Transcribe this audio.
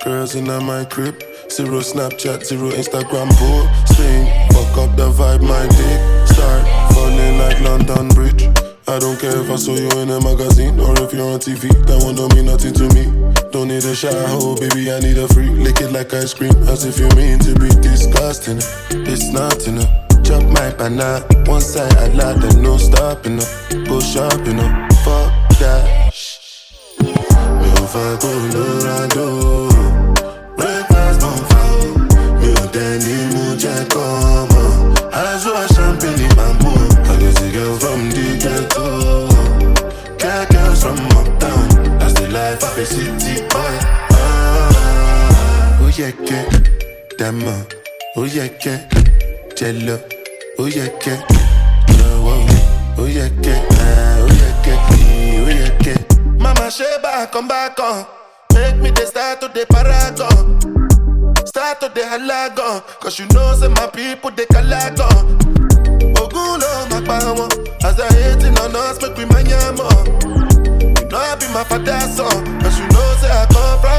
Girls in my crib, zero Snapchat, zero Instagram posting. Fuck up the vibe, my dick start falling like London Bridge. I don't care if I saw you in a magazine or if you're on TV, that one don't mean nothing to me. Don't need a shower, oh baby, I need a free. Lick it like ice cream, as if you mean to be disgusting. It's not enough. Chop my banana, one side I lie, then no stopping up. Go shopping up, fuck that. Me over Colorado, breakfast bonfire. Me on Danny Muja come on. I saw champagne in my mood. I get a girl from the ghetto, cat girls from uptown. That's the life of a city boy. Oh yeah, get Dama. Oh yeah, get Jello. Oh yeah, get oh yeah, get oh yeah, get oh yeah, get. Mama Sheba, come back on. Make me the start to the paragon. Start to the halagon. Cause you know say my people they calagon. Ogulo Makbawa. As I hating on us, make we manyamo. You know I be my father's son. Cause you know say I come from